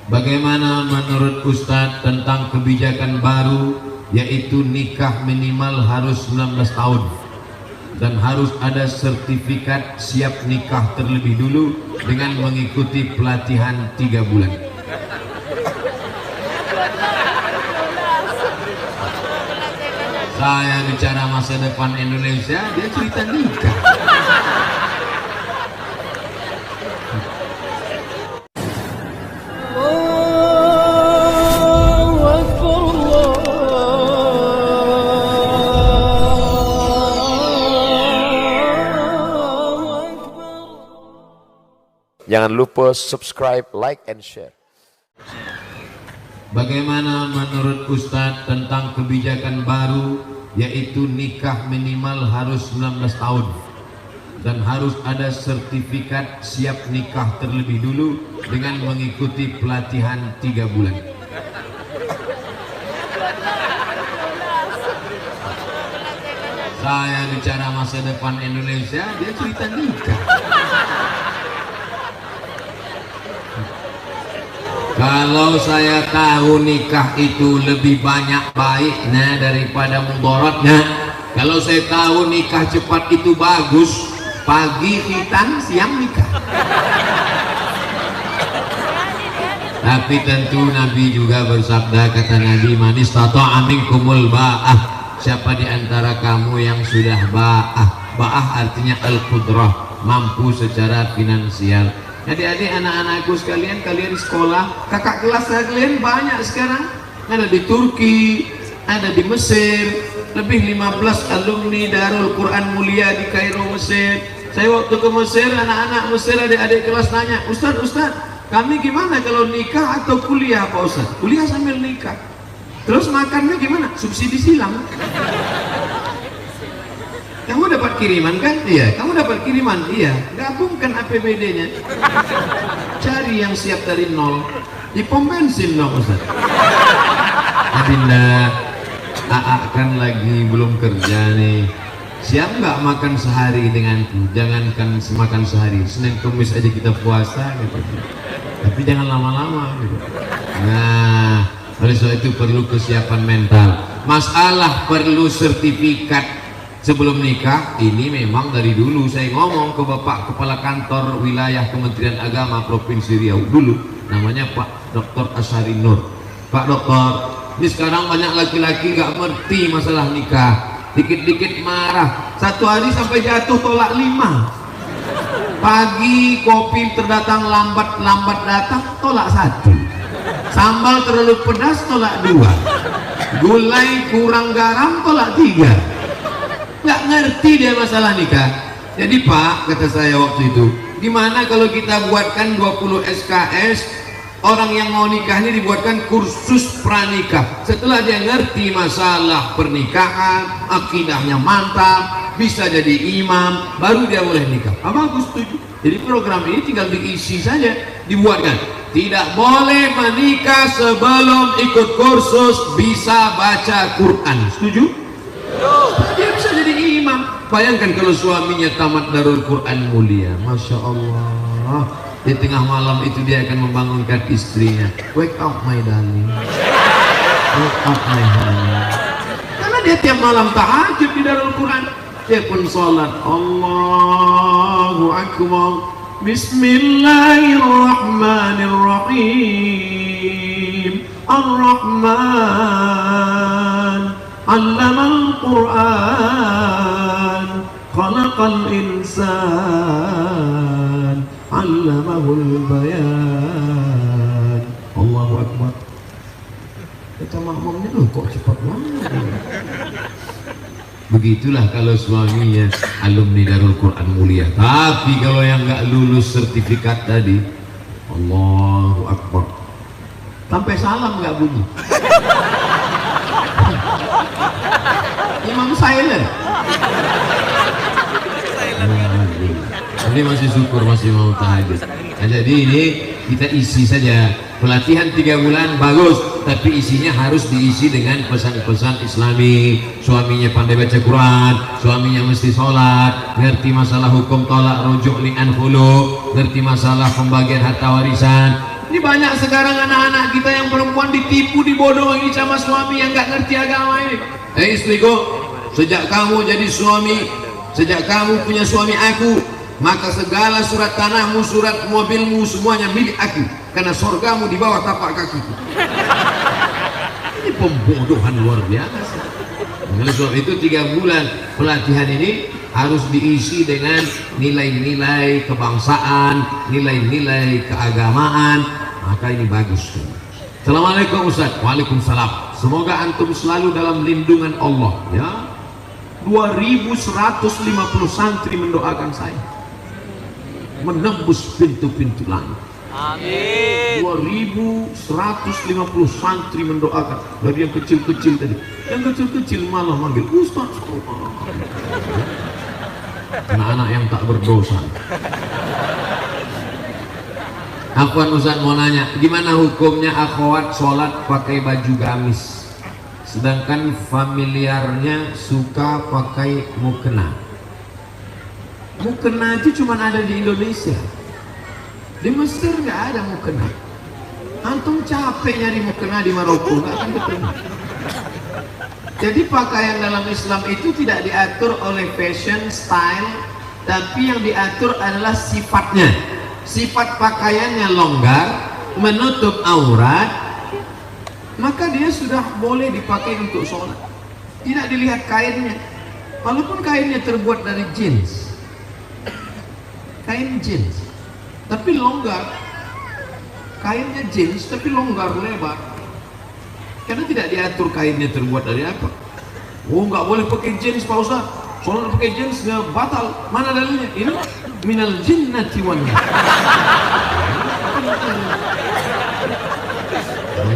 Bagaimana menurut Ustadz tentang kebijakan baru, yaitu nikah minimal harus 19 tahun dan harus ada sertifikat siap nikah terlebih dulu dengan mengikuti pelatihan 3 bulan. Saya bicara masa depan Indonesia, dia cerita nikah. Jangan lupa subscribe, like, and share. Bagaimana menurut Ustadz tentang kebijakan baru, yaitu nikah minimal harus 19 tahun dan harus ada sertifikat siap nikah terlebih dulu dengan mengikuti pelatihan 3 bulan. Saya bicara masa depan Indonesia, dia cerita nikah. Kalau saya tahu nikah itu lebih banyak baiknya daripada mudaratnya, kalau saya tahu nikah cepat itu bagus, pagi khitan, siang nikah. Tapi tentu Nabi juga bersabda, kata Nabi, man istata'a minkumul ba'ah, siapa di antara kamu yang sudah ba'ah. Ba'ah artinya al-qudrah, mampu secara finansial. Adik-adik, anak-anakku sekalian, kalian sekolah, kakak kelas kalian banyak sekarang, ada di Turki, ada di Mesir, lebih 15 alumni Darul Quran Mulia di Kairo, Mesir. Saya waktu ke Mesir, anak-anak Mesir, adik-adik kelas nanya, Ustaz, kami gimana kalau nikah atau kuliah Pak Ustaz? Kuliah sambil nikah. Terus makannya gimana? Subsidi silang. Kamu dapat kiriman kan? Iya. Kamu dapat kiriman? Iya. Gabungkan APBD-nya. Cari yang siap dari nol. Di pom bensin dong Ustaz. Adinda, Aa kan lagi belum kerja nih. Siap nggak makan sehari denganku? Jangankan makan sehari, Senin Kamis aja kita puasa gitu. Tapi jangan lama-lama gitu. Nah, oleh sebab itu perlu kesiapan mental. Masalah perlu sertifikat sebelum nikah ini memang dari dulu saya ngomong ke Bapak Kepala Kantor Wilayah Kementerian Agama Provinsi Riau dulu, namanya Pak Dr. Asyari Nur. Pak Dokter, ini sekarang banyak laki-laki gak ngerti masalah nikah, dikit-dikit marah, satu hari sampai jatuh tolak 5. Pagi kopi terdatang lambat datang, tolak 1. Sambal terlalu pedas, tolak 2. Gulai kurang garam, tolak 3. Nggak ngerti dia masalah nikah. Jadi Pak, kata saya waktu itu, gimana kalau kita buatkan 20 SKS, orang yang mau nikah ini dibuatkan kursus pranikah. Setelah dia ngerti masalah pernikahan, akidahnya mantap, bisa jadi imam, baru dia boleh nikah. Aku setuju. Jadi program ini tinggal diisi saja, dibuatkan. Tidak boleh menikah sebelum ikut kursus bisa baca Quran. Setuju? Dia bisa jadi imam. Bayangkan kalau suaminya tamat Darul Quran Mulia, Masya Allah, di tengah malam itu dia akan membangunkan istrinya, wake up my darling, wake up my honey. Karena dia tiap malam tahajud di Darul Quran, dia pun sholat Allahu Akbar, Bismillahirrahmanirrahim, Ar-Rahman Allamal Quran, Khalaqal Insan, Allamahul Bayan. Allahu Akbar. Kita makmumnya loh kok cepat banget. Begitulah kalau suaminya alumni Darul Quran Mulia. Tapi kalau yang nggak lulus sertifikat tadi, Allahu Akbar, sampai salam nggak bunyi. Imam silent. Ini masih syukur, masih mau tahajud. Nah, jadi ini kita isi saja pelatihan 3 bulan bagus, tapi isinya harus diisi dengan pesan-pesan Islami. Suaminya pandai baca Quran, suaminya mesti sholat, ngerti masalah hukum tolak rujuk li'an khulu, ngerti masalah pembagian harta warisan. Ini banyak sekarang anak-anak kita yang perempuan ditipu, dibodohi sama suami yang nggak ngerti agama ini. Istriku, sejak kamu jadi suami, sejak kamu punya suami aku, maka segala surat tanahmu, surat mobilmu, semuanya milik aku, karena surgamu di bawah tapak kakiku. Ini pembodohan luar biasa. Oleh sebab itu 3 bulan pelatihan ini harus diisi dengan nilai-nilai kebangsaan, nilai-nilai keagamaan. Maka ini bagus. Assalamualaikum Ustaz. Waalaikumsalam. Semoga antum selalu dalam lindungan Allah, ya. 2150 santri mendoakan saya menembus pintu-pintu langit. Amin. 2150 santri mendoakan, dari yang kecil-kecil tadi. Yang kecil-kecil malah manggil Ustaz. Anak-anak yang tak berdosa. Afwan Ustaz mau nanya, gimana hukumnya akhwat sholat pakai baju gamis, sedangkan familiarnya suka pakai mukena? Mukena itu cuma ada di Indonesia. Di Mesir nggak ada mukena. Antum capek nyari mukena di Maroko, nggak akan ketemu. Jadi pakaian dalam Islam itu tidak diatur oleh fashion, style, tapi yang diatur adalah sifatnya. Sifat pakaiannya longgar, menutup aurat, maka dia sudah boleh dipakai untuk sholat. Tidak dilihat kainnya, walaupun kainnya terbuat dari jeans, kain jeans, tapi longgar. Kainnya jeans tapi longgar, lebar, karena tidak diatur kainnya terbuat dari apa. Oh, nggak boleh pakai jeans Pak Ustaz, sholat pakai jeans nggak batal. Mana dalilnya? Ini minal jinnati wan nas.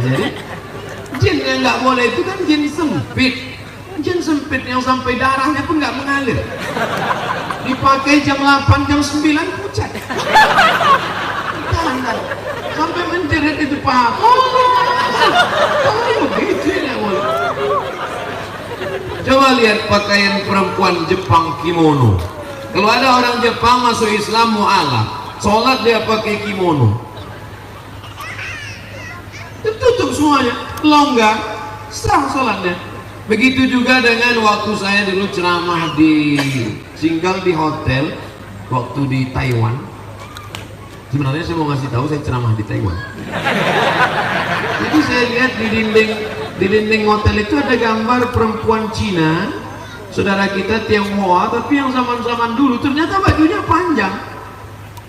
Jadi jin yang nggak boleh itu kan jin sempit. Jin sempit yang sampai darahnya pun nggak mengalir. Dipakai jam 8, jam 9 pucat. Jangan. Sampai menjerit itu Pak. Oh, begitu ya boleh. Coba lihat pakaian perempuan Jepang kimono. Kalau ada orang Jepang masuk Islam mu'alaf, sholat dia pakai kimono, tertutup semuanya, longgar, sah sholatnya. Begitu juga dengan waktu saya dulu ceramah singgah di hotel waktu di Taiwan. Sebenarnya saya mau ngasih tahu saya ceramah di Taiwan. Jadi saya lihat di dinding hotel itu ada gambar perempuan Cina, saudara kita Tionghoa, tapi yang zaman-zaman dulu ternyata bajunya panjang.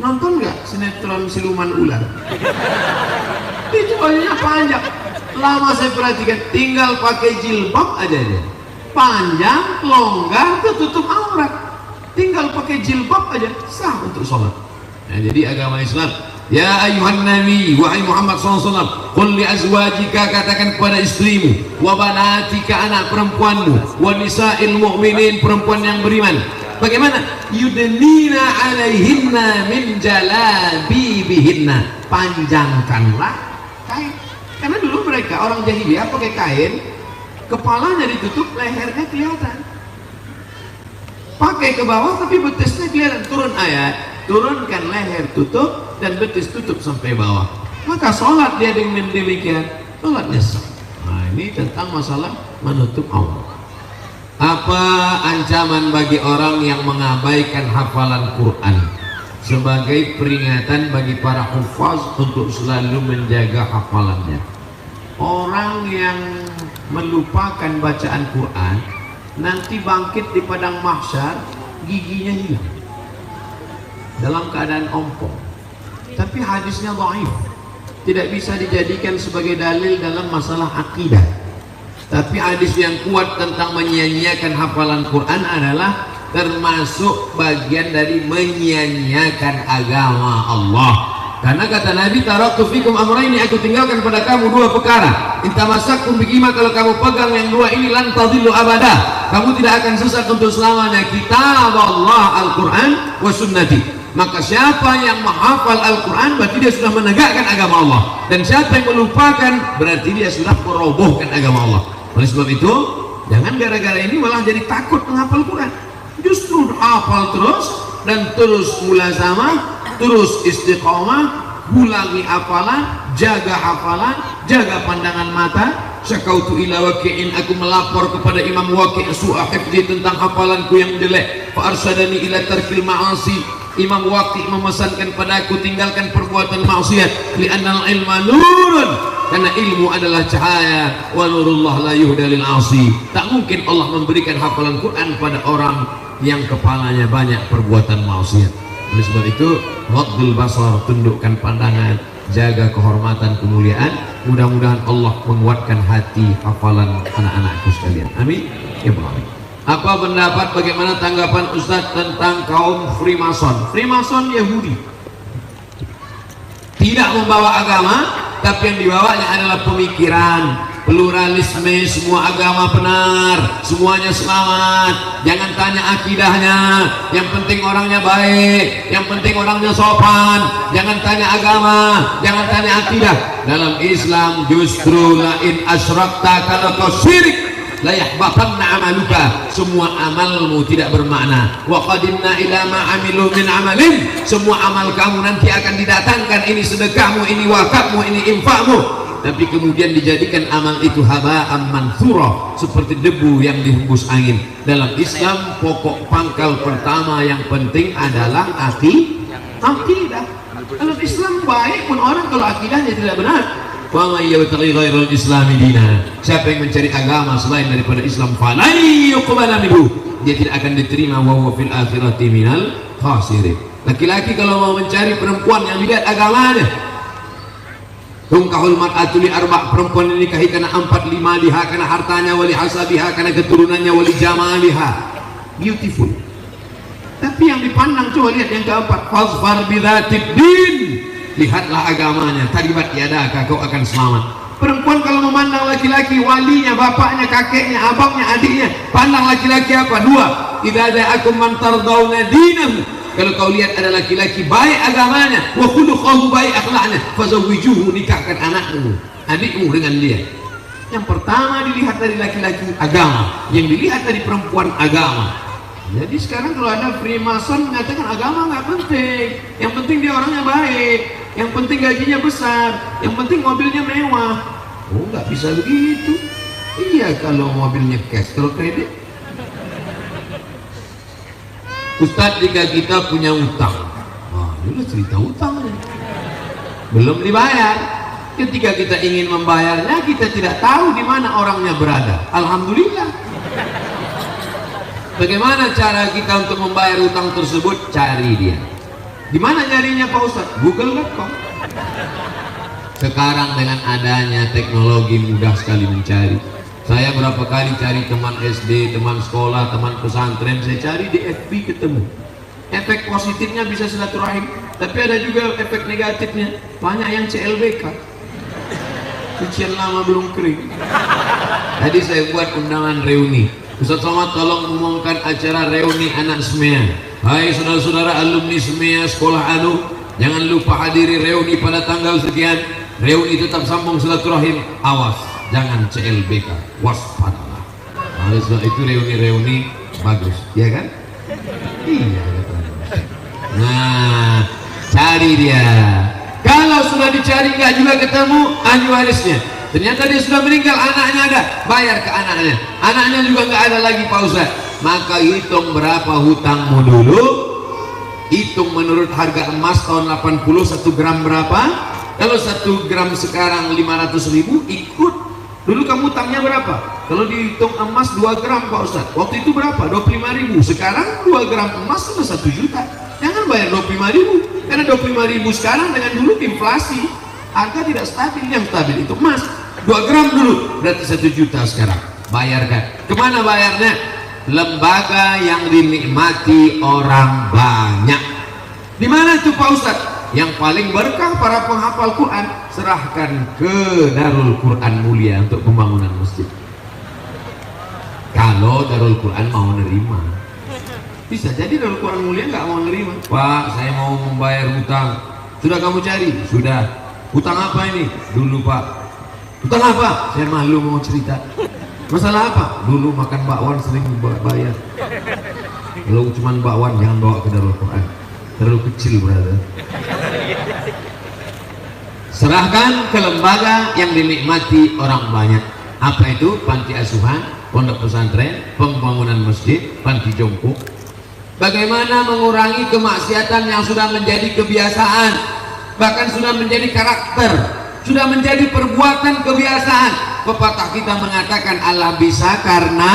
Nonton nggak sinetron siluman ular? Itu bajunya panjang. Lama saya perhatikan, tinggal pakai jilbab aja dia, panjang, longgar, tertutup aurat. Tinggal pakai jilbab aja sah untuk sholat. Nah, jadi agama Islam, ya ayuhan nabi wahai Muhammad SAW, qul li azwajika, katakan kepada istrimu, wa banatika, anak perempuanmu, wa nisa'il mu'minin, perempuan yang beriman, bagaimana? Yudnina alaihinna min jalabibihinna, panjangkanlah kain. Karena dulu mereka orang jahiliyah pakai kain, kepalanya ditutup, lehernya kelihatan, pakai ke bawah tapi betisnya kelihatan. Turun ayat, turunkan leher tutup dan betis tutup sampai bawah, maka sholat dia dengan demikian, sholatnya sah. Nah, ini tentang masalah menutup aurat. Apa ancaman bagi orang yang mengabaikan hafalan Quran sebagai peringatan bagi para hufaz untuk selalu menjaga hafalannya? Orang yang melupakan bacaan Quran nanti bangkit di padang mahsyar, giginya hilang dalam keadaan ompong. Tapi hadisnya dhaif, tidak bisa dijadikan sebagai dalil dalam masalah akidah. Tapi hadis yang kuat tentang menyia-nyiakan hafalan Quran adalah termasuk bagian dari menyia-nyiakan agama Allah. Karena kata Nabi, taraktu fikum amrayni, aku tinggalkan pada kamu 2 perkara. Intamassakum bihima, kalau kamu pegang yang 2 ini, lan tadillu abada, kamu tidak akan sesat untuk selamanya. Kitab Allah, Al-Quran, wa sunnati. Maka siapa yang menghafal Al-Quran berarti dia sudah menegakkan agama Allah, dan siapa yang melupakan berarti dia sudah merobohkan agama Allah. Oleh sebab itu, jangan gara-gara ini malah jadi takut menghafal Quran. Justru hafal terus dan terus mulazamah, terus istiqomah, ulangi hafalan, jaga hafalan, jaga pandangan mata. Syakautu ila waqi'in, aku melapor kepada Imam Waqi' su'a hifzi, tentang hafalanku yang jelek. Fa arsyadani ila tarkil ma'asi, Imam Waqi' memesankan padaku tinggalkan perbuatan maksiat. Li'annal ilma nurun, karena ilmu adalah cahaya. Wa nurullah la yuhda lil 'asi. Tak mungkin Allah memberikan hafalan Quran pada orang yang kepalanya banyak perbuatan maksiat. Oleh sebab itu, ghaddul basar, tundukkan pandangan, jaga kehormatan, kemuliaan. Mudah-mudahan Allah menguatkan hati hafalan anak-anakku sekalian. Amin ya Allah. Apa pendapat, bagaimana tanggapan Ustadz tentang kaum Freemason? Freemason Yahudi, tidak membawa agama, tapi yang dibawanya adalah pemikiran pluralisme. Semua agama benar, semuanya selamat, jangan tanya akidahnya, yang penting orangnya baik, yang penting orangnya sopan. Jangan tanya agama, jangan tanya akidah. Dalam Islam justru lain asyrakta, kalau kau syirik la yahbatanna amaluka, semua amalmu tidak bermakna. Wa qadimna ila ma amilu min amalin, semua amal kamu nanti akan didatangkan, ini sedekahmu, ini wakafmu, ini infakmu, tapi kemudian dijadikan amal itu haba'an manthura, seperti debu yang dihembus angin. Dalam Islam pokok pangkal pertama yang penting adalah akidah. Dalam Islam baik pun orang kalau akidahnya tidak benar. Wa may yabtaghi ghairal islami dina, siapa yang mencari agama selain daripada Islam, falan yuqbala minhu, dia tidak akan diterima, wa huwa fil akhirati minal khasirin. Laki-laki kalau mau mencari perempuan yang lihat agamanya, tungkahul mar'atu li arba', perempuan dinikahi karena 4, 5 liha, karena hartanya, wali hasabiha, karena keturunannya, wali jamaliha, beautiful. Tapi yang dipandang, coba lihat yang keempat, fazfar bidzatid din, lihatlah agamanya, taribat yadaka, kau akan selamat. Perempuan kalau memandang laki-laki, walinya, bapaknya, kakeknya, abangnya, adiknya, pandang laki-laki apa? 2, idza ja'akum man tardawna dinahu, kalau kau lihat ada laki-laki baik agamanya, wa khuluquhu, baik akhlaknya, fazawwijuhu, nikahkan anakmu, adikmu dengan dia. Yang pertama dilihat dari laki-laki agama, yang dilihat dari perempuan agama. Jadi sekarang kalau ada Freemason mengatakan agama nggak penting, yang penting dia orangnya baik, yang penting gajinya besar, yang penting mobilnya mewah. Oh, nggak bisa begitu. Iya kalau mobilnya cash, kalau kredit. Ustadz, jika kita punya utang, ini udah cerita utangnya, belum dibayar. Ketika kita ingin membayarnya, kita tidak tahu di mana orangnya berada. Alhamdulillah. Bagaimana cara kita untuk membayar utang tersebut? Cari dia. Di mana nyarinya Pak Ustadz? Google.com. Sekarang dengan adanya teknologi mudah sekali mencari. Saya berapa kali cari teman SD, teman sekolah, teman pesantren, saya cari di FB ketemu. Efek positifnya bisa silaturahim, tapi ada juga efek negatifnya. Banyak yang CLBK, cucian lama belum kering. Tadi saya buat undangan reuni. Ustaz Somad tolong umumkan acara reuni anak SMEA. Hai saudara-saudara alumni SMEA sekolah anu, jangan lupa hadiri reuni pada tanggal sekian. Reuni tetap sambung silaturahim, awas jangan CLBK, waspadalah. Oleh sebab itu reuni-reuni bagus, ya kan? Iya. Nah, cari dia. Kalau sudah dicari nggak juga ketemu, ahli warisnya, ternyata dia sudah meninggal, anaknya ada, bayar ke anaknya. Anaknya juga nggak ada lagi Pak Ustaz. Maka hitung berapa hutangmu dulu, hitung menurut harga emas tahun 80 1 gram berapa. Kalau 1 gram sekarang 500.000, ikut. Dulu kamu hutangnya berapa? Kalau dihitung emas 2 gram Pak Ustaz, waktu itu berapa? 25.000. Sekarang 2 gram emas sudah 1 juta. Jangan bayar 25.000, karena 25.000 sekarang dengan dulu inflasi, harga tidak stabil. Yang stabil itu emas. 2 gram dulu berarti 1 juta sekarang. Bayarkan. Kemana bayarnya? Lembaga yang dinikmati orang banyak. Di mana itu Pak Ustaz? Yang paling berkah para penghafal Quran, serahkan ke Darul Quran Mulia untuk pembangunan masjid. Kalau Darul Quran mau nerima, bisa jadi Darul Quran Mulia nggak mau nerima. Pak, saya mau membayar hutang. Sudah kamu cari? Sudah. Hutang apa ini? Dulu Pak. Hutang apa? Saya malu mau cerita. Masalah apa? Dulu makan bakwan sering bayar. Kalau cuma bakwan jangan bawa ke Darul Quran, terlalu kecil brother. serahkan ke lembaga yang dinikmati orang banyak. Apa itu? Panti asuhan, pondok pesantren, pembangunan masjid, panti jompo. Bagaimana mengurangi kemaksiatan yang sudah menjadi kebiasaan, bahkan sudah menjadi karakter, sudah menjadi perbuatan kebiasaan. Pepatah kita mengatakan Allah bisa karena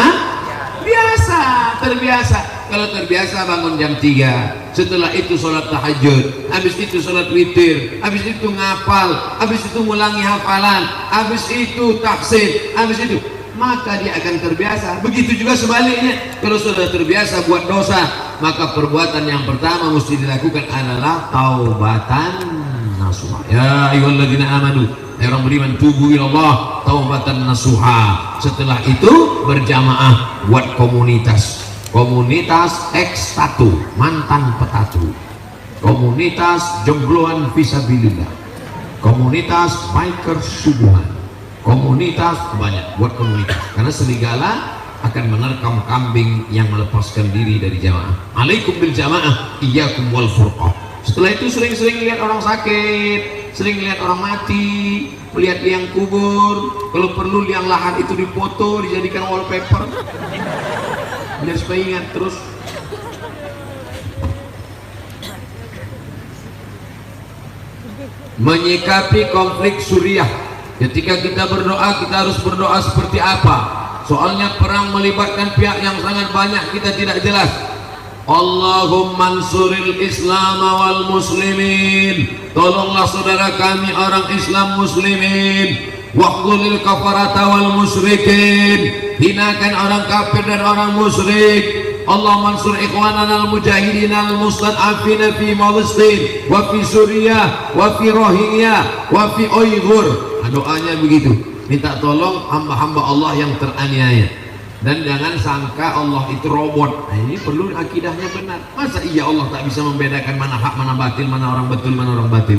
biasa, terbiasa. Kalau terbiasa bangun jam 3, setelah itu sholat tahajud, habis itu sholat witir, habis itu ngapal, habis itu ngulangi hafalan, habis itu taksir, habis itu, maka dia akan terbiasa. Begitu juga sebaliknya, kalau sudah terbiasa buat dosa, maka perbuatan yang pertama mesti dilakukan adalah taubatan nasuha. Ya ayyuhalladzina amanu, orang beriman, tubu ilallah taubatan nasuha. Setelah itu berjamaah buat komunitas X1 mantan petatu, komunitas jombloan fisabilillah, komunitas biker subuhan, komunitas banyak, buat komunitas, karena serigala akan menerkam kambing yang melepaskan diri dari jamaah. Alaikum bil jamaah, iyyakum wal furqah. Setelah itu sering-sering lihat orang sakit, sering lihat orang mati, melihat liang kubur, kalau perlu liang lahat itu dipoto, dijadikan wallpaper biar supaya ingat terus. Menyikapi konflik Suriah, ketika kita berdoa, kita harus berdoa seperti apa? Soalnya perang melibatkan pihak yang sangat banyak, kita tidak jelas. Allahumma ansuril Islam wal muslimin, tolonglah saudara kami orang Islam muslimin. Waqdulil kafarata wal musyrikin, hinakan orang kafir dan orang musyrik. Allah mansur ikhwanana al-mujahidin al-mustad'afina fi Palestin wa fi Suriah wa fi Rohingya wa fi Uyghur. Doanya begitu, minta tolong hamba-hamba Allah yang teraniaya. Dan jangan sangka Allah itu robot. Nah, ini perlu akidahnya benar. Masa iya Allah tak bisa membedakan mana hak mana batil, mana orang betul mana orang batil?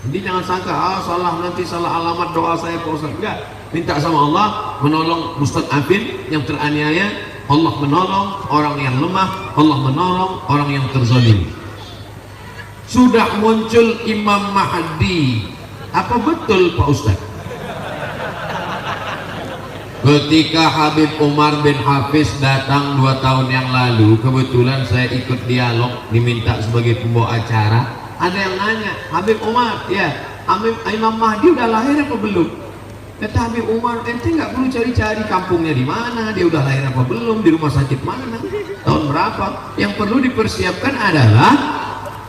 Jadi jangan sangka salah, nanti salah alamat doa saya Pak Ustaz. Enggak, minta sama Allah menolong mustad'afin yang teraniaya, Allah menolong orang yang lemah, Allah menolong orang yang terzalim. Sudah muncul Imam Mahdi, apa betul Pak Ustaz? Ketika Habib Umar bin Hafiz datang 2 tahun yang lalu, kebetulan saya ikut dialog, diminta sebagai pembawa acara. Ada yang nanya, Habib Umar, ya Imam Mahdi udah lahir apa belum? Kata Habib Umar, ente nggak perlu cari-cari kampungnya di mana, dia udah lahir apa belum, di rumah sakit mana, tahun berapa. Yang perlu dipersiapkan adalah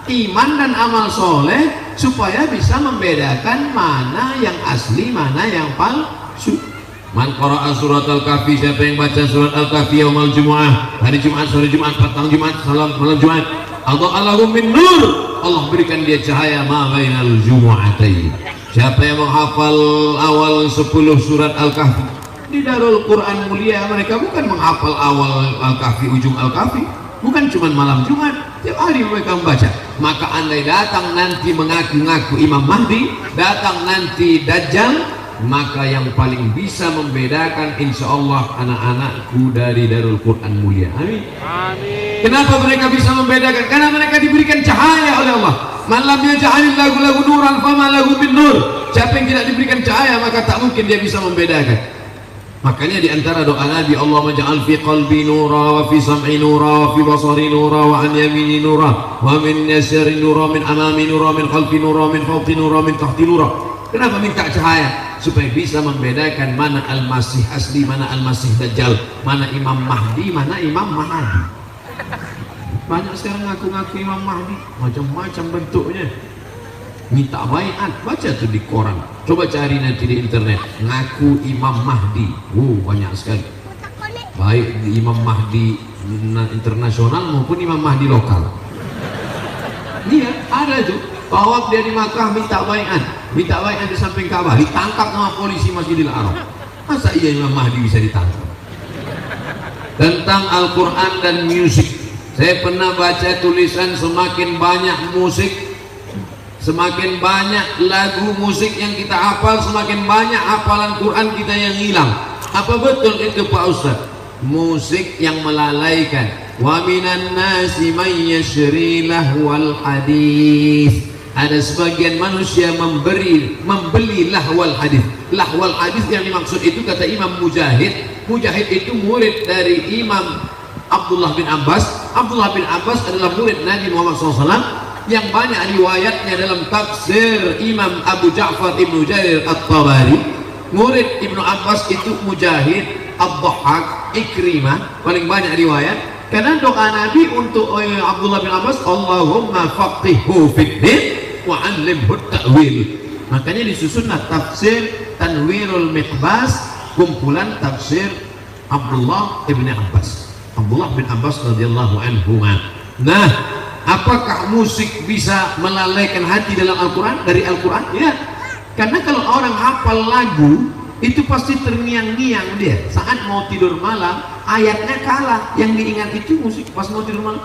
iman dan amal soleh supaya bisa membedakan mana yang asli, mana yang palsu. Man qara'a surat Al-Kahfi, siapa yang baca surat Al-Kahfi yaumal Jumu'ah, hari Jumat, sore Jumat, petang Jumat, malam Jumat, Allahu min nur, Allah berikan dia cahaya ma bainal jumu'atain. Siapa yang menghafal awal 10 surat Al-Kahfi di Darul Quran mulia, mereka bukan menghafal awal Al-Kahfi, ujung Al-Kahfi, bukan cuma malam Jumat, tiap hari mereka membaca. Maka andai datang nanti mengaku-ngaku Imam Mahdi, datang nanti Dajjal, maka yang paling bisa membedakan insya Allah anak-anakku dari Darul Quran mulia. Amin. Amin. Kenapa mereka bisa membedakan? Karena mereka diberikan cahaya oleh Allah. Malam yaj'alillahu lahu nuran fama lahu min nur. Siapa yang tidak diberikan cahaya maka tak mungkin dia bisa membedakan. Makanya di antara doa Nabi, Allahumma ja'al fi qalbi nura wa fi sam'i nura wa fi basari nura wa an yamini nura wa min yasari nura min amami nura min khalfi nura min fawqi nura min tahti nura. Kenapa minta cahaya? Supaya bisa membedakan mana Al-Masih asli, mana Al-Masih Dajjal, mana Imam Mahdi, mana Imam Mahdi. Banyak sekarang ngaku-ngaku Imam Mahdi, macam-macam bentuknya. Minta baiat, baca tuh di koran, coba cari nanti di internet, ngaku Imam Mahdi. Banyak sekali, baik Imam Mahdi internasional maupun Imam Mahdi lokal. Iya, ada tuh. Tawaf dia di Makkah minta baiat di samping Ka'bah, ditangkap sama polisi Masjidil Haram. Masa iya Imam Mahdi bisa ditangkap? Tentang Al-Quran dan musik, saya pernah baca tulisan semakin banyak musik, semakin banyak lagu musik yang kita hafal, semakin banyak hafalan Quran kita yang hilang. Apa betul itu Pak Ustaz? Musik yang melalaikan. Wa minan nasi may yashri lahwal hadis. Ada sebagian manusia membeli lahwal hadis. Lahwal hadis yang dimaksud itu kata Imam Mujahid. Mujahid itu murid dari Imam Abdullah bin Abbas. Abdullah bin Abbas adalah murid Nabi Muhammad SAW yang banyak riwayatnya dalam tafsir Imam Abu Ja'far Ibnu Jarir At-Tabari. Murid Ibnu Abbas itu Mujahid, Ad-Dhahhak, Ikrimah, paling banyak riwayat. Karena doa Nabi untuk Abdullah bin Abbas, Allahumma faqihhu fiddin wa 'allimhu ta'wil. Makanya disusunlah tafsir Tanwirul Miqbas, kumpulan tafsir Abdullah bin Abbas. Abdullah bin Abbas radhiyallahu anhu. Nah, apakah musik bisa melalaikan hati dalam Al-Quran? Dari Al-Quran? Ya. Karena kalau orang hafal lagu itu pasti terngiang-ngiang dia saat mau tidur malam, ayatnya kalah, yang diingat itu musik pas mau tidur malam.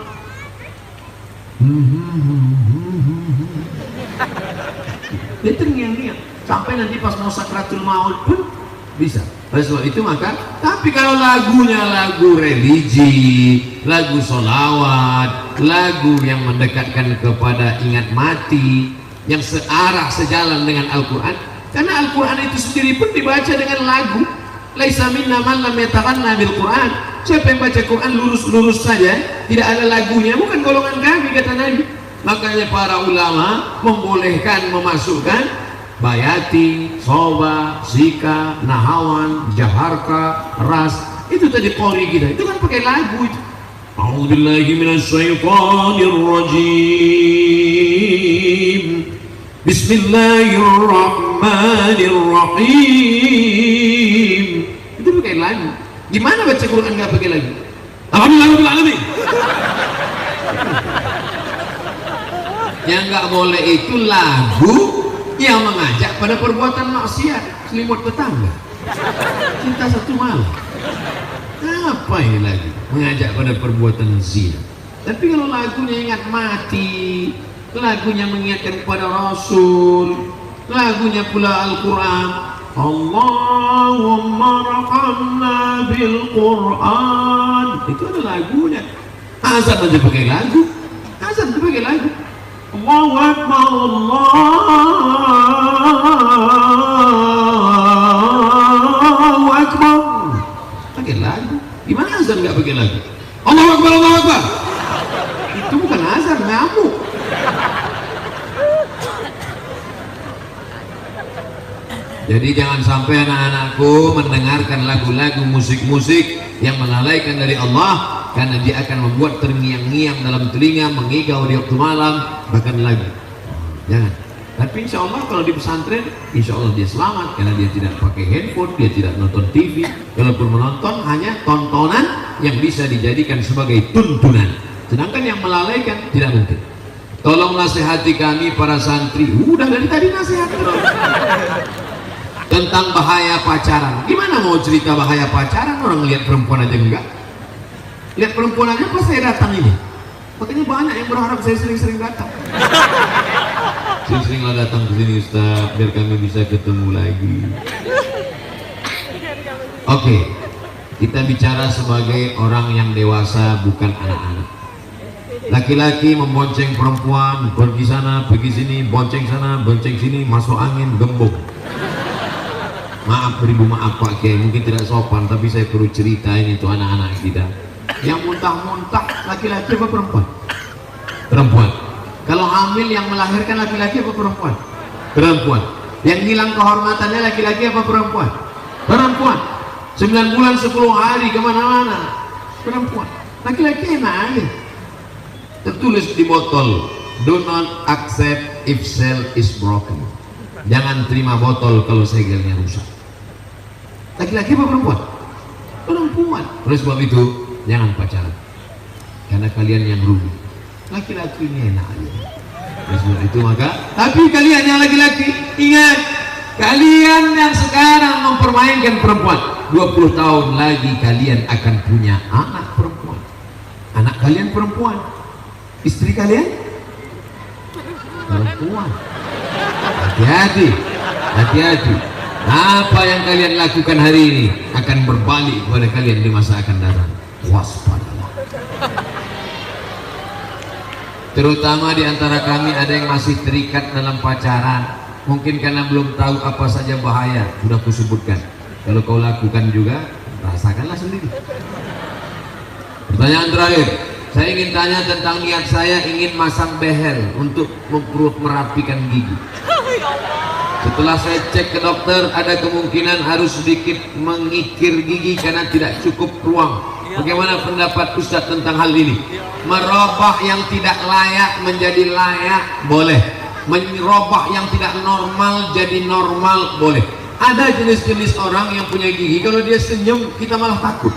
Dia terngiang-ngiang sampai nanti pas mau sakratul maut pun bisa. Oleh sebab itu maka, tapi kalau lagunya lagu religi, lagu solawat, lagu yang mendekatkan kepada ingat mati, yang searah sejalan dengan Al-Quran, karena Al-Quran itu sendiri pun dibaca dengan lagu. Laisa minna man lam yataghanna bil Quran. Siapa yang baca Quran lurus-lurus saja, tidak ada lagunya, bukan golongan kami, kata Nabi. Makanya para ulama membolehkan memasukkan bayati, soba, sika, nahawan, jaharka, ras. Itu tadi qori kita, itu kan pakai lagu itu. A'udzubillahi minasyaitonir rajim. Bismillahirrahmanirrahim. Itu pakai lagu. Gimana baca Quran nggak pakai lagu? Alhamdulillahirabbil alamin. Yang nggak boleh itu lagu yang mengajak pada perbuatan maksiat, selimut tetangga, cinta satu malam. Apa ini lagi? Mengajak pada perbuatan zina. Tapi kalau lagunya ingat mati, lagunya mengingatkan kepada Rasul, lagunya pula Al-Quran, Allahumma rahamna bil Quran, itu ada lagunya. Azan aja pakai lagu, azan itu pakai lagu. Allahu Akbar, Allahu Akbar, pakai lagu. Gimana azan nggak pakai lagu? Allahu Akbar, Allahu Akbar. Itu bukan azan, ngamuk. Jadi jangan sampai anak-anakku mendengarkan lagu-lagu musik-musik yang melalaikan dari Allah, karena dia akan membuat terngiang-ngiang dalam telinga, mengigau di waktu malam, bahkan lagu. Jangan. Tapi insya Allah kalau di pesantren, insya Allah dia selamat, karena dia tidak pakai handphone, dia tidak nonton TV. Kalaupun menonton, hanya tontonan yang bisa dijadikan sebagai tuntunan. Sedangkan yang melalaikan tidak mungkin. Tolong nasihati kami para santri. Udah dari tadi nasihat terus. Tentang bahaya pacaran. Gimana mau cerita bahaya pacaran, orang lihat perempuan aja enggak? Lihat perempuan aja pas saya datang ini. Makanya banyak yang berharap saya sering-sering datang. Sering-seringlah datang ke sini Ustaz, biar kami bisa ketemu lagi. Oke, kita bicara sebagai orang yang dewasa, bukan anak-anak. Laki-laki membonceng perempuan, pergi sana, pergi sini, bonceng sana, bonceng sini, masuk angin, gembok. Maaf, beribu maaf Pak Kiai, mungkin tidak sopan, tapi saya perlu cerita ini tuh anak-anak kita. Yang muntah-muntah laki-laki apa perempuan? Perempuan. Kalau hamil yang melahirkan laki-laki apa perempuan? Perempuan. Yang hilang kehormatannya laki-laki apa perempuan? Perempuan. 9 bulan 10 hari kemana-mana, perempuan. Laki-laki enak aja. Tertulis di botol, do not accept if shell is broken. Jangan terima botol kalau segelnya rusak. Laki-laki apa perempuan? Perempuan. Oleh sebab itu jangan pacaran, karena kalian yang rugi. Laki-laki ini enak aja. Oleh sebab itu maka, tapi kalian yang laki-laki ingat, kalian yang sekarang mempermainkan perempuan, 20 tahun lagi kalian akan punya anak perempuan. Anak kalian perempuan, istri kalian perempuan. Hati-hati, hati-hati. Apa yang kalian lakukan hari ini akan berbalik kepada kalian di masa akan datang. Waspadalah. Terutama di antara kami ada yang masih terikat dalam pacaran, mungkin karena belum tahu apa saja bahaya. Sudah kusebutkan, kalau kau lakukan juga rasakanlah sendiri. Pertanyaan terakhir, saya ingin tanya tentang niat saya ingin masang behel untuk merapikan gigi. Setelah saya cek ke dokter, ada kemungkinan harus sedikit mengikir gigi karena tidak cukup ruang. Bagaimana pendapat Ustadz tentang hal ini? Merubah yang tidak layak menjadi layak boleh, merubah yang tidak normal jadi normal boleh. Ada jenis-jenis orang yang punya gigi, kalau dia senyum kita malah takut.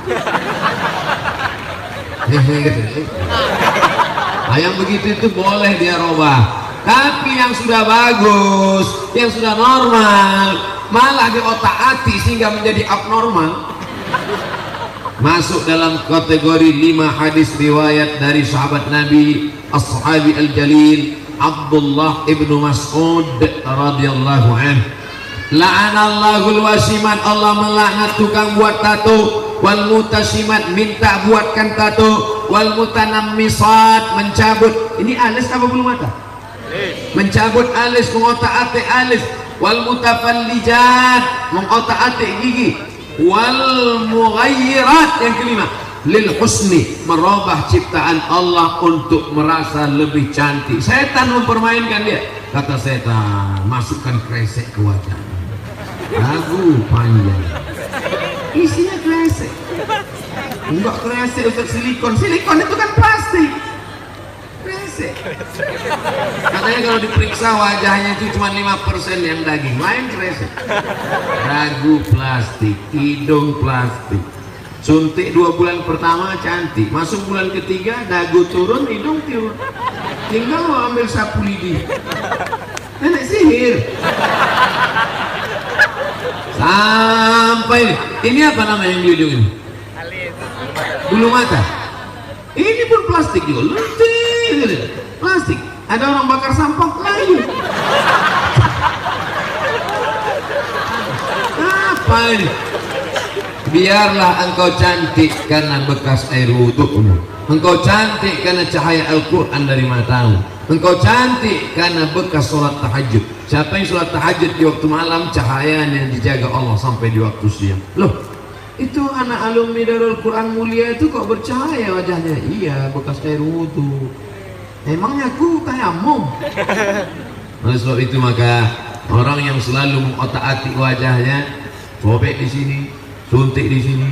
Nah, yang begitu itu boleh dia robah. Tapi yang sudah bagus, yang sudah normal, malah diotak-atik sehingga menjadi abnormal, masuk dalam kategori 5 hadis riwayat dari sahabat Nabi as-sahabi al-jalil Abdullah ibnu Mas'ud radhiyallahu anhu. La'anallahu al-wasimat, Allah melaknat tukang buat tato, wal mutasimat, minta buatkan tato, wal mutanammisat, mencabut. Ini alis apa bulu mata? Mencabut alis, mengotak-atik alis. Wal mutafallijat, mengotak-atik gigi. Wal mughayyirat, yang kelima, lil husni, merubah ciptaan Allah untuk merasa lebih cantik. Setan mempermainkan dia. Kata setan, masukkan kresek ke wajah, lagu panjang, isinya kresek. Enggak kresek, Ustaz, silikon. Silikon itu kan plastik. Kresek. Katanya kalau diperiksa wajahnya itu cuma 5% yang daging, lain kresek. Dagu plastik, hidung plastik. Suntik 2 bulan pertama cantik, masuk bulan ketiga dagu turun, hidung turun. Tinggal mau ambil sapu lidi. Nenek sihir. Sampai ini apa nama yang di ujung ini? Bulu mata. Ini pun plastik juga, lentik, plastik. Ada orang bakar sampah layu. Apa ini? Biarlah engkau cantik karena bekas air wudhumu. Engkau cantik karena cahaya Al-Quran dari matamu. Engkau cantik karena bekas sholat tahajud. Siapa yang sholat tahajud di waktu malam, cahayanya dijaga Allah sampai di waktu siang. Loh, itu anak alumni Darul Quran Mulia itu kok bercahaya wajahnya? Iya, bekas air wudhu. Emangnya aku tayamum? Oleh sebab itu maka orang yang selalu mengotak-atik wajahnya, sobek di sini, suntik di sini,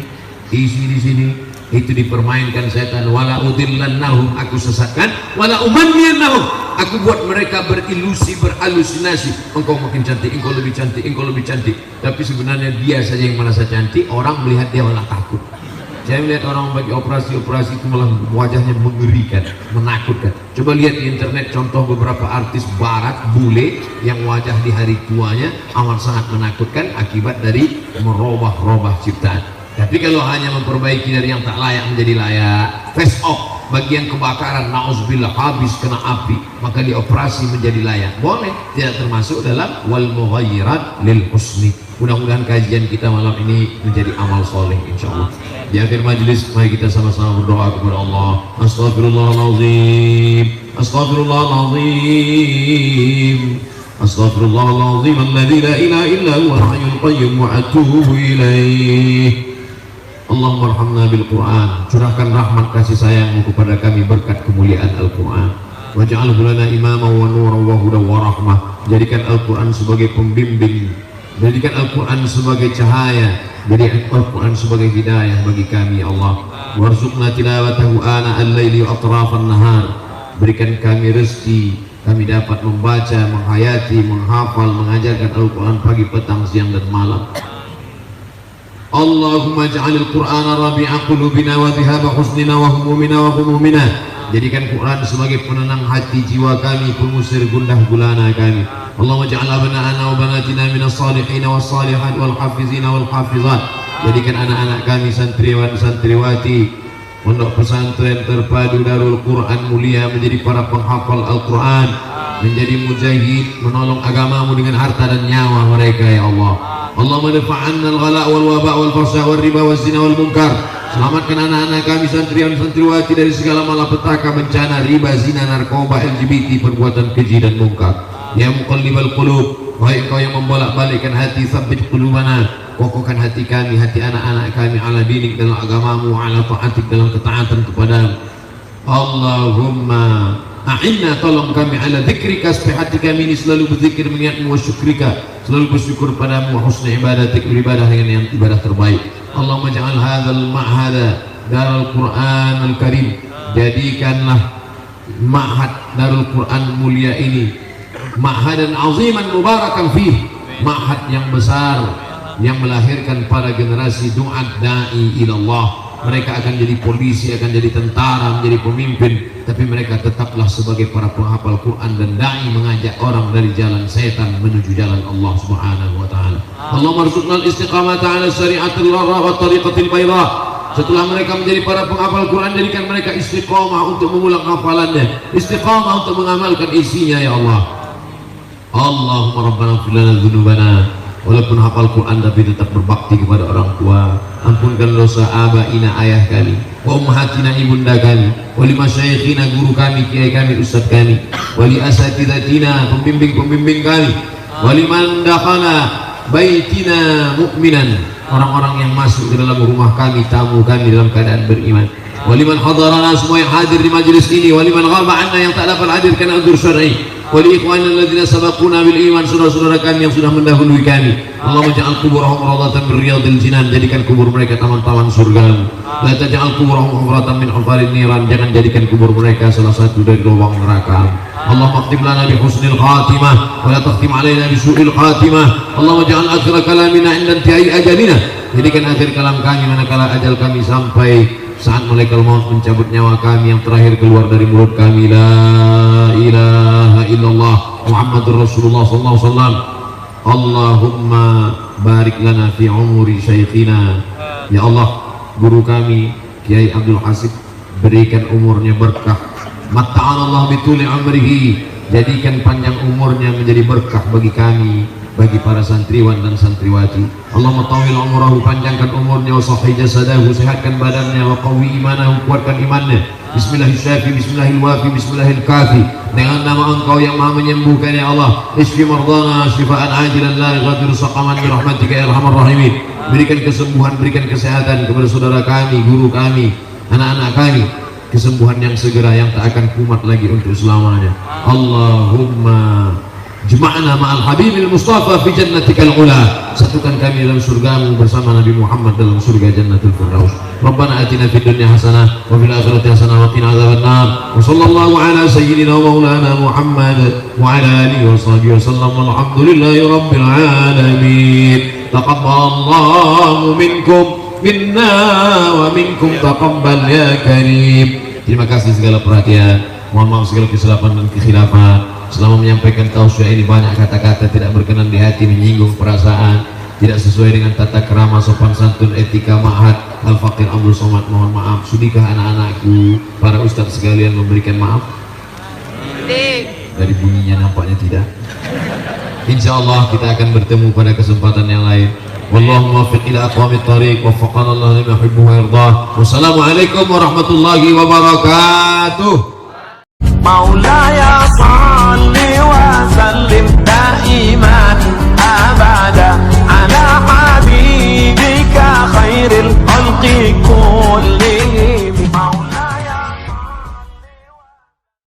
isi di sini, itu dipermainkan setan. Wala udillannahum, aku sesatkan, wala umanniyannahum, aku buat mereka berilusi, berhalusinasi. Engkau makin cantik, engkau lebih cantik, engkau lebih cantik. Tapi sebenarnya dia saja yang merasa cantik, orang melihat dia malah takut. Saya melihat orang bagi operasi-operasi itu malah wajahnya mengerikan, menakutkan. Coba lihat di internet contoh beberapa artis barat bule yang wajah di hari tuanya amat sangat menakutkan akibat dari merubah-rubah ciptaan. Tapi kalau hanya memperbaiki dari yang tak layak menjadi layak, face off, bagian kebakaran, na'udzubillah, habis kena api, maka dioperasi menjadi layak, boleh, tidak termasuk dalam wal mughayyirat lil husni. Mudah-mudahan kajian kita malam ini menjadi amal soleh insyaallah. Di akhir majelis mari kita sama-sama berdoa kepada Allah. Astaghfirullahaladzim, astaghfirullahaladzim, astaghfirullahaladzim alladzi la ilaha illa huwal hayyul qayyum wa atubu ilaih. Allahumma arhamna bil Qur'an, curahkan rahmat kasih sayangmu kepada kami berkat kemuliaan Al-Quran. Waj'alhu lana imaman wa nuran wa hudan wa rahmah. Jadikan Al-Quran sebagai pembimbing, jadikan Al-Quran sebagai cahaya, jadikan Al-Quran sebagai hidayah bagi kami ya Allah. Warzuqna tilawatahu ana al-laili wa atrafan nahar. Berikan kami rezeki, kami dapat membaca, menghayati, menghafal, mengajarkan Al-Quran pagi, petang, siang dan malam. Allahumma ja'alil Qur'ana rabi'a qulubina wa dhihaba husnina wa humumina wa humumina. Jadikan Quran sebagai penenang hati jiwa kami, pengusir gundah gulana kami. Allahumma ja'al abna'ana wa banatina minas salihin was salihat wal hafizina wal hafizat. Jadikan anak-anak kami santriwan santriwati pondok pesantren terpadu Darul Quran Mulia menjadi para penghafal Al-Quran, menjadi mujahid, menolong agamamu dengan harta dan nyawa mereka ya Allah. Allahumma dafa'anna al-ghala' wal waba' wal fahsya' wal riba wal zina wal munkar. Selamatkan anak-anak kami santriwan santriwati dari segala malapetaka, bencana, riba, zina, narkoba, LGBT, perbuatan keji dan mungkar. Ya muqallibal qulub, wahai Engkau yang membolak-balikkan hati, tsabbit qulubana, kokohkan hati kami, hati anak-anak kami ala dinik, dalam agamamu, ala ta'atik, dalam ketaatan kepadamu. Allahumma a'inna, tolong kami ala dzikrika, supaya hati kami ini selalu berzikir mengingatmu, wa syukrika, selalu bersyukur padamu, wa husna ibadatik, beribadah dengan yang ibadah terbaik. Allahumma ja'al hadzal ma'hada darul Qur'an al-Karim, jadikanlah ma'had darul Qur'an mulia ini ma'hadan aziman mubarakan fih, ma'had yang besar yang melahirkan para generasi du'at da'i ilallah. Mereka akan jadi polisi, akan jadi tentara, menjadi pemimpin, tapi mereka tetaplah sebagai para penghafal Quran dan dai, mengajak orang dari jalan setan menuju jalan Allah Subhanahu wa taala. Allahumma arzuqnal istiqamata 'ala syari'atil gharra wa tariqatil bayda. Setelah mereka menjadi para penghafal Quran, jadikan mereka istiqamah untuk mengulang hafalannya, istiqamah untuk mengamalkan isinya ya Allah. Allahumma rabbana ighfir lana dzunubana, walaupun hafal Quran tapi tetap berbakti kepada orang tua. Ampunkan dosa abaina, ayah kami, wa ummahatina, ibunda kami, wali masyayikhina, guru kami, kiai kami, ustaz kami, wali asatidatina, pembimbing-pembimbing kami, wali man dakhala baitina mu'minan, orang-orang yang masuk ke dalam rumah kami, tamu kami dalam keadaan beriman, wali man hadarana, semua yang hadir di majelis ini, wali man ghaba anna, yang tak dapat hadir karena udzur syar'i, wali ikhwanina alladzina sabaquna bil iman, saudara-saudara kami yang sudah mendahului kami. Allahumma ja'al kuburahum rawdatan min riyadil jinan, jadikan kubur mereka taman-taman surga. La taj'al kuburahum hufratan min hufarin niran, jangan jadikan kubur mereka salah satu dari lubang neraka. Allahumma khtim lana bi husnil khatimah wa la takhtim alaina bi su'il khatimah. Allahumma ja'al akhir kalamina 'inda intihai ajalina, jadikan akhir kalam kami manakala ajal kami sampai, saat malaikat maut mencabut nyawa kami, yang terakhir keluar dari mulut kami la ilaha illallah Muhammadur Rasulullah sallallahu alaihi wasallam. Allahumma barik lana fi umuri syaikhina, ya Allah, guru kami Kiai Abdul Hasib, berikan umurnya berkah. Matta'ana Allah bituli amrihi, jadikan panjang umurnya menjadi berkah bagi kami, bagi para santriwan dan santriwati. Allahumma tawil umrahu, panjangkan umurnya, wa sahih jasadahu, sehatkan badannya, wa qawi imanahu, kuatkan imannya. Bismillahirrahmanirrahim, bismillahirrahmanirrahim, bismillahirrahmanirrahim. Dengan nama Engkau yang Maha menyembuhkan ya Allah. Isfi mardana syifaan ajilan la yughadiru saqaman bi rahmatika ya arhamar rahimin. Berikan kesembuhan, berikan kesehatan kepada saudara kami, guru kami, anak-anak kami, kesembuhan yang segera, yang tak akan kumat lagi untuk selamanya. Allahumma jema'na ma'al habibil mustafa fi jannatikal ula, satukan kami dalam surgamu bersama Nabi Muhammad dalam surga jannatul firdaus. Rabbana atina fid dunya hasanah wa fil akhirati hasanah wa qina adzabannar. Wa sallallahu ala sayyidina wa maulana Muhammad wa ala alihi wa sahbihi wasallam, walhamdulillahi rabbil alamin. Taqabbalallahu minkum minna wa minkum taqabbal ya karim. Terima kasih segala perhatian, mohon maaf segala kesilapan dan kekhilafan. Selama menyampaikan tausiah ini banyak kata-kata tidak berkenan di hati, menyinggung perasaan, tidak sesuai dengan tata kerama, sopan santun, etika ma'had Al-Faqir Abdul Somad, mohon maaf. Sudikah anak-anakku, para ustadz sekalian memberikan maaf? Dari bunyinya nampaknya tidak. Insya Allah kita akan bertemu pada kesempatan yang lain. Wallahu muwaffiq ila aqwamit thariq, waffaqana Allah lima yuhibbu wa yardah. Wassalamualaikum warahmatullahi wabarakatuh. Maulaya